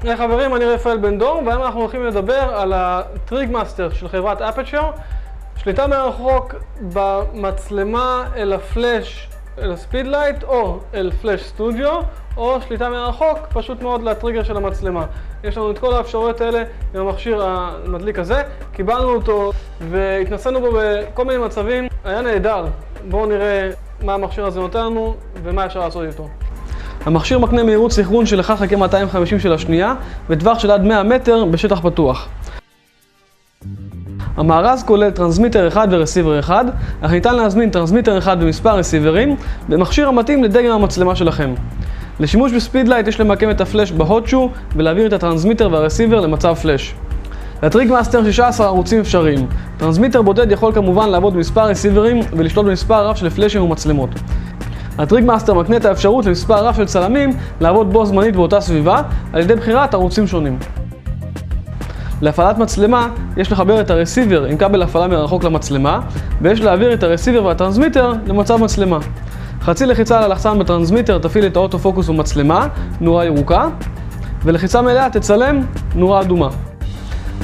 היי חברים, אני רפאל בן דור, והיום אנחנו הולכים לדבר על הטריק מאסטר של חברת אפצ'ר. שליטה מרחוק במצלמה אל הפלאש, אל הספידלייט, או אל פלאש סטודיו, או שליטה מרחוק פשוט מאוד לטריגר של המצלמה. יש לנו את כל האפשרויות האלה עם המכשיר המדליק הזה. קיבלנו אותו והתנסינו בו בכל מיני מצבים, היה נהדר. בואו נראה מה המכשיר הזה נותן לנו ומה אפשר לעשות איתו. המכשיר מקנה מהירות סינכרון של 1/250 של השנייה בטווח של עד 100 מטר בשטח פתוח. המארז כולל טרנסמיטר אחד ורסיבר אחד, אך ניתן להזמין טרנסמיטר אחד במספר רסיברים במכשיר המתאים לדגם המצלמה שלכם. לשימוש בספידלייט יש למקם את הפלאש בהוטשו ולהעביר את הטרנסמיטר והרסיבר למצב פלאש. לטריק מאסטר 16 ערוצים אפשריים. טרנסמיטר בודד יכול כמובן לעבוד במספר רסיברים ולשלוט במספר רב של פלאשים ומצלמות. הטריק מאסטר מקנה את האפשרות למספר רב של צלמים לעבוד בו זמנית באותה סביבה על ידי בחירת ערוצים שונים. להפעלת מצלמה יש לחבר את הרסיבר עם כבל הפעלה מרחוק למצלמה, ויש להעביר את הרסיבר והטרנסמיטר למצב מצלמה. חצי לחיצה על הלחצן בטרנסמיטר תפעיל את האוטופוקוס במצלמה, נורה ירוקה, ולחיצה מלאה תצלם, נורה אדומה.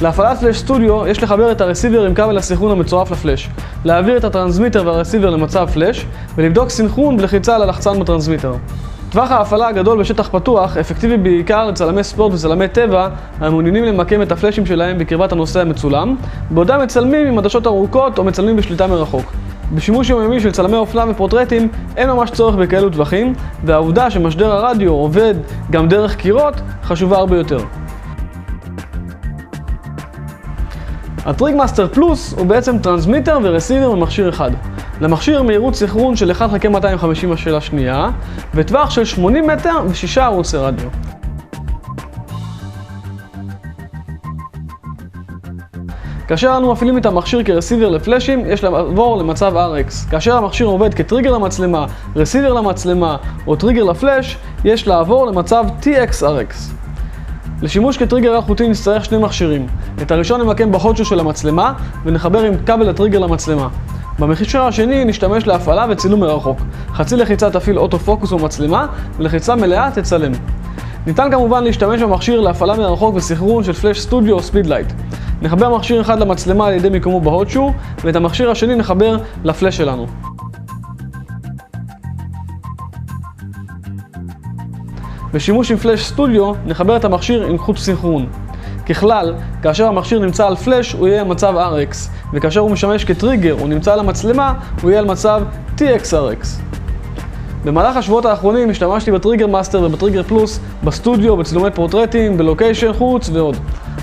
להפעלת פלאש סטודיו יש לחבר את הרסיבר עם כבל הסינכרון המצורף לפלאש, להעביר את הטרנסמיטר והרסיבר למצב פלאש, ולבדוק סינכרון בלחיצה על הלחצן בטרנסמיטר. טווח ההפעלה הגדול בשטח פתוח אפקטיבי בעיקר לצלמי ספורט וצלמי טבע המעוניינים למקם את הפלאשים שלהם בקרבת הנושא המצולם, בעודם מצלמים עם עדשות ארוכות או מצלמים בשליטה מרחוק. בשימוש יומיומי של צלמי אופנה ופורטרטים אין ממש צורך בכאלו טווחים, והעובדה שמשדר הרדיו עובד גם דרך קירות חשובה הרבה יותר. הטריק מאסטר פלוס הוא בעצם טרנסמיטר ורסיבר במכשיר אחד. למכשיר מהירות סינכרון של 1/250 של השנייה וטווח של 80 מטר ו6 ערוצי רדיו. כאשר אנו מפעילים את המכשיר כרסיבר לפלאשים, יש לעבור למצב RX. כאשר המכשיר עובד כטריגר למצלמה, רסיבר למצלמה או טריגר לפלאש, יש לעבור למצב TXRX. לשימוש כטריגר אלחוטי נצטרך שני מכשירים. את הראשון נמקם בהוטשו של המצלמה ונחבר עם כבל הטריגר למצלמה. במכשיר השני נשתמש להפעלה וצילום מרחוק. חצי לחיצה תפעיל אוטופוקוס במצלמה ולחיצה מלאה תצלם. ניתן כמובן להשתמש במכשיר להפעלה מרחוק וסינכרון של פלאש סטודיו או ספידלייט. נחבר מכשיר אחד למצלמה על ידי מיקומו בהוטשו ואת המכשיר השני נחבר לפלאש שלנו. בשימוש עם פלאש סטודיו נחבר את המכשיר עם חוט סינכרון. ככלל, כאשר המכשיר נמצא על פלאש הוא יהיה מצב RX, וכאשר הוא משמש כטריגר או נמצא על המצלמה הוא יהיה על מצב TXRX. במהלך השבועות האחרונים השתמשתי בטריגר מאסטר ובטריגר פלוס בסטודיו, בצילומי פורטרטים, בלוקיישן חוץ ועוד.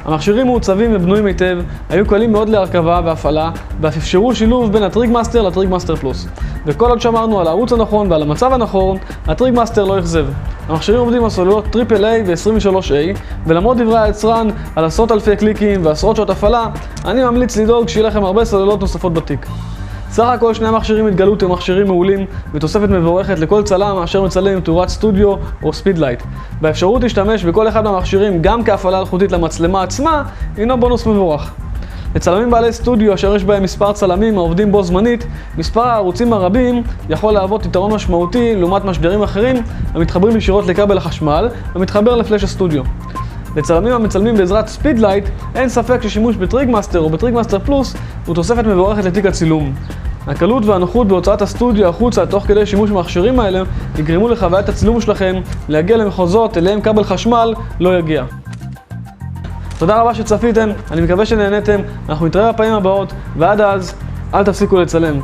המכשירים מעוצבים ובנויים היטב, היו קלים מאוד להרכבה והפעלה, ואף אפשרו שילוב בין הטריק מאסטר לטריק מאסטר פלוס. וכל עוד שמרנו על הערוץ הנכון ועל המצב הנכון, הטריק מאסטר לא אכזב. המכשירים עובדים על סוללות AAA ו-23A, ולמרות דברי היצרן על עשרות אלפי קליקים ועשרות שעות הפעלה, אני ממליץ לדאוג שיהיה לכם הרבה סוללות נוספות בתיק. סך הכל שני המכשירים התגלו כמכשירים מעולים ותוספת מבורכת לכל צלם אשר מצלם עם תאורת סטודיו או ספידלייט. והאפשרות להשתמש בכל אחד מהמכשירים גם כהפעלה אלחוטית למצלמה עצמה הינו בונוס מבורך. לצלמים בעלי סטודיו אשר יש בהם מספר צלמים העובדים בו זמנית, מספר הערוצים הרבים יכול להוות יתרון משמעותי לעומת משדרים אחרים המתחברים ישירות לכבל החשמל ומתחבר לפלאש הסטודיו. לצלמים המצלמים בעזרת ספידלייט, אין ספק ששימוש בטריק מאסטר או בטריק מאסטר פלוס הוא תוספת מבורכת לתיק הצילום. הקלות והנוחות בהוצאת הסטודיו החוצה תוך כדי שימוש במכשירים האלה יגרמו לחוויית הצילום שלכם להגיע למחוזות אליהם כבל חשמל לא יגיע. תודה רבה שצפיתם, אני מקווה שנהנתם, אנחנו נתראה בפעמים הבאות, ועד אז אל תפסיקו לצלם.